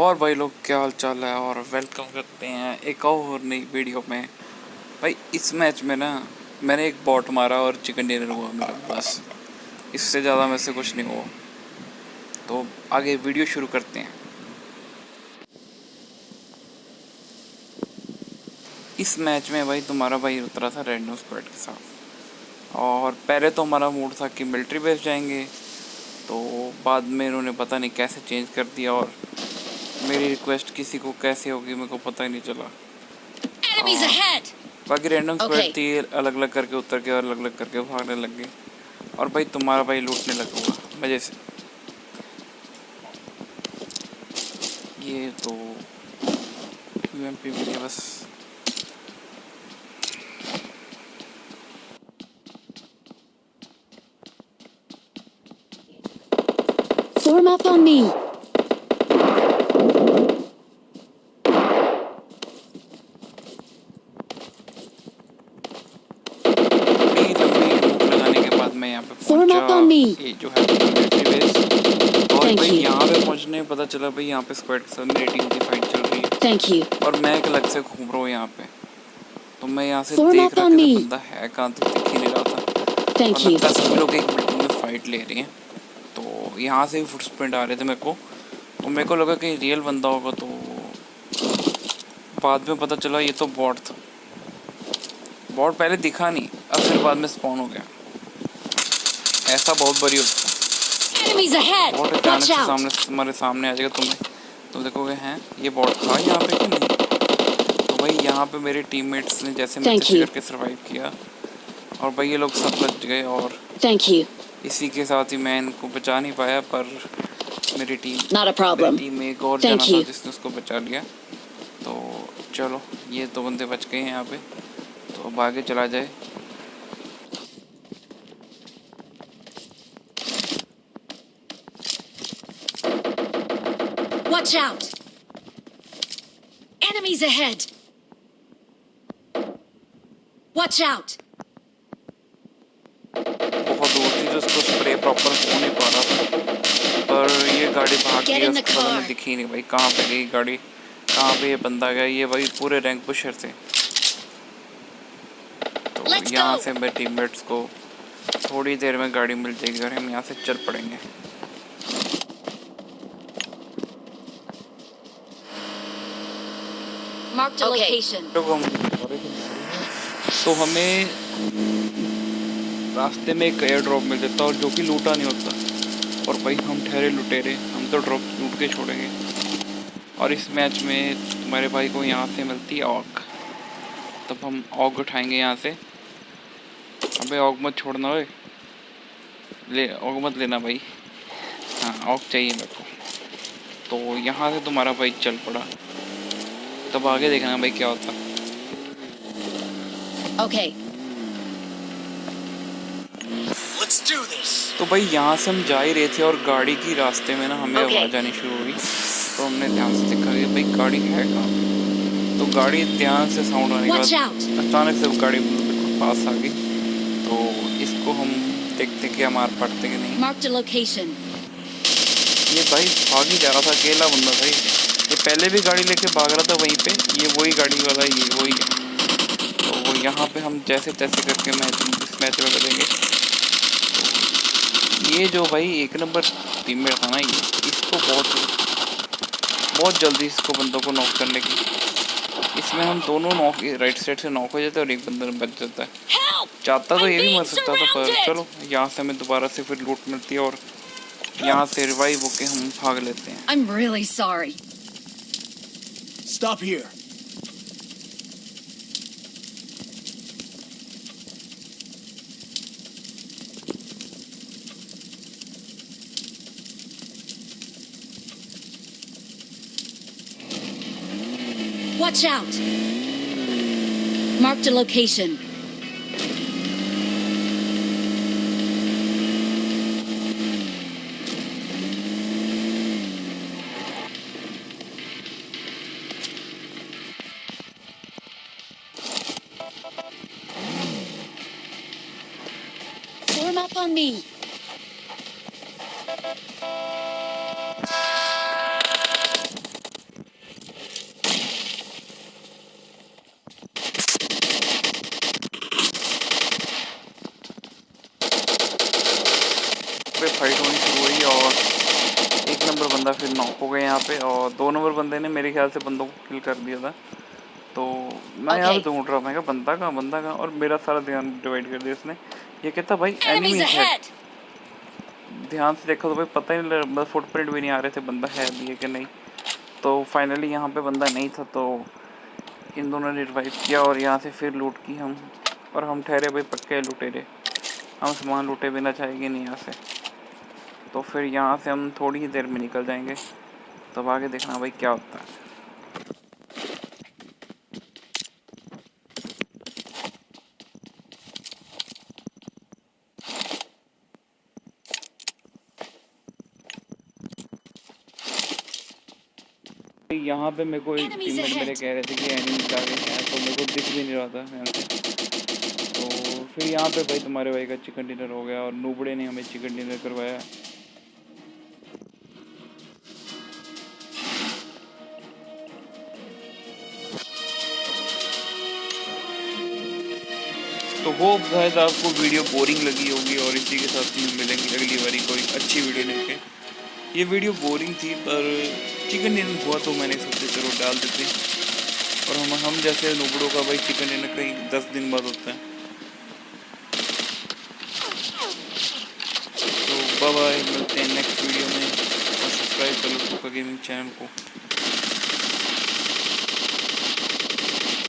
और भाई लोग क्या हाल चाल है, और वेलकम करते हैं एक और नई वीडियो में। भाई इस मैच में ना मैंने एक बॉट मारा और चिकन डिनर हुआ मेरा, बस इससे ज़्यादा मेरे से कुछ नहीं हुआ। तो आगे वीडियो शुरू करते हैं। इस मैच में भाई तुम्हारा भाई उतरा था रैंडम स्क्वाड के साथ, और पहले तो हमारा मूड था कि मिलिट्री बेस जाएंगे, तो बाद में इन्होंने पता नहीं कैसे चेंज कर दिया और मेरी रिक्वेस्ट किसी को कैसे होगी मेरे को पता ही नहीं चला। बाकी रैंडम स्क्वाड थी, अलग अलग करके उतर के और अलग अलग करके भागने लग गए, और भाई तुम्हारा भाई लूटने लगा हुआ मजे से। ये तो यूएमपी मिली बस। Form up on me. Form up on me. ये जो है मिलिट्री बेस, और भाई यहाँ पे पहुँचने में पता चला भाई यहाँ पे स्क्वाड के साथ मेरी टीम की फाइट चल रही है। Thank you. और मैं एक अलग से घूम रहा हूँ यहाँ पे, तो मैं यहाँ से देख रहा कि बंदा है कहाँ, तो दिख ही नहीं रहा था। Thank you. और सभी लोग एक बिल्डिंग में फाइट ले रहे हैं, तो यहाँ से भी फुटस्प्रिंट आ रहे थे मेरे को, तो मेरे को लगा कि रियल बंदा होगा, तो बाद में पता चला ये तो बॉट था। बॉट पहले दिखा नहीं, अब फिर बाद में स्पॉन हो गया। ऐसा बहुत बड़ी होता है, बॉट अचानक से सामने तुम्हारे सामने आ जाएगा, तुम देखोगे हैं ये बॉट था यहाँ पे कि नहीं। तो भाई यहाँ पे मेरे टीममेट्स ने जैसे मैं तैसे करके सर्वाइव किया, और भाई ये लोग सब बच गए, और इसी के साथ ही मैं इनको बचा नहीं पाया, पर मेरी टीम में एक और जना था जिसने उसको बचा लिया। तो चलो ये दो बंदे बच गए हैं यहाँ पे, तो अब आगे चला जाए। Watch out! Enemies ahead! Watch out! बहुत दूर थी तो उसको स्प्रे प्रॉपर हो नहीं पा रहा था, पर ये गाड़ी भाग गई, उसको पता नहीं दिखी नहीं भाई कहाँ पे गई गाड़ी, कहाँ पे ये बंदा गया। ये भाई पूरे रैंक पुशर थे, तो यहाँ से मेरे टीममेट्स को थोड़ी देर में गाड़ी मिल जाएगी और हम यहाँ से चल पड़ेंगे। तो हमें रास्ते में एक एयर ड्रॉप मिल जाता और जो कि लूटा नहीं होता, और भाई हम ठहरे लुटेरे, हम तो ड्रॉप लूट के छोड़ेंगे। और इस मैच में तुम्हारे भाई को यहाँ से मिलती है ऑग, तब हम ऑग उठाएंगे यहाँ से। अबे ऑग मत छोड़ना ओए, ले ऑग मत लेना भाई, हाँ ऑग चाहिए मेरे को। तो यहाँ से तुम्हारा भाई चल पड़ा, तब आगे देखना भाई क्या होता। Okay. Let's do this. तो भाई यहाँ से हम जा ही रहे थे और गाड़ी की रास्ते में ना हमें आवाज़ आनी शुरू हुई, तो हमने ध्यान से देखा कि भाई गाड़ी है कहाँ। तो गाड़ी ध्यान से साउंड आने के बाद अचानक से गाड़ी बिल्कुल पास आ गई, तो इसको हम देखते कि हमारे पड़ते कि नहीं। ये भाई भाग ही जा रहा था, अकेला बंदा था ये पहले भी गाड़ी लेके भाग रहा था वहीं पे, ये वही गाड़ी वाला ये वही है। तो यहाँ पे हम जैसे तैसे करके इस मैच में बदलेंगे। तो ये जो भाई एक नंबर टीममेट था ना, ये इसको बहुत जल्दी इसको बंदों को नॉक करने की, इसमें हम दोनों नॉक राइट साइड से नॉक हो जाते हैं और एक बंदा बच जाता है। चाहता तो ये भी मर सकता था, पर चलो यहाँ से हमें दोबारा से फिर लूट मिलती है और यहाँ से रिवाइव होके हम भाग लेते हैं। I'm really sorry. Stop here. Watch out. Marked a location. Form up on me. Number बंदा फिर नॉक हो गया यहाँ पे, और 2 नंबर बंदे ने मेरे ख्याल से बंदों को किल कर दिया था। तो मैं यहाँ पे Okay. ढूंढ रहा था, मैं कहा बंदा कहाँ, और मेरा सारा ध्यान डिवाइड कर दिया उसने। ये कहता भाई Enemies एनिमीज है। ahead! ध्यान से देखा तो भाई पता ही नहीं लगा, मतलब फुटप्रिंट भी नहीं आ रहे थे बंदा है भी है कि नहीं। तो फाइनली यहाँ पे बंदा नहीं था, तो इन दोनों ने रिवाइव किया और यहाँ से फिर लूट की हम। और हम ठहरे भाई पक्के लुटेरे, हम सामान लूटे बिना जाएंगे नहीं यहाँ से। तो फिर यहाँ से हम थोड़ी ही देर में निकल जाएंगे, तब आगे देखना भाई क्या होता है। यहाँ पे मेरे को एक Enemies टीममेट मेरे ahead! कह रहे थे कि एनिमीज आगे हैं, तो मेरे को दिख भी नहीं रहा था यहाँ से। तो फिर यहाँ पे भाई तुम्हारे भाई का चिकन डिनर हो गया, और नूबड़े ने हमें चिकन डिनर करवाया। तो वो शायद आपको वीडियो बोरिंग लगी होगी, और इसी के साथ ही हम मिलेंगे अगली बारी कोई अच्छी वीडियो लेके। ये वीडियो बोरिंग थी, पर चिकन डिनर हुआ तो मैंने सोचा चलो डाल देते। और हम जैसे नूबड़ों का भाई चिकन डिनर कहीं 10 दिन बाद होता है। तो बाय बाय, मिलते हैं नेक्स्ट वीडियो में, और सब्सक्राइब कर लो thoka गेमिंग चैनल को।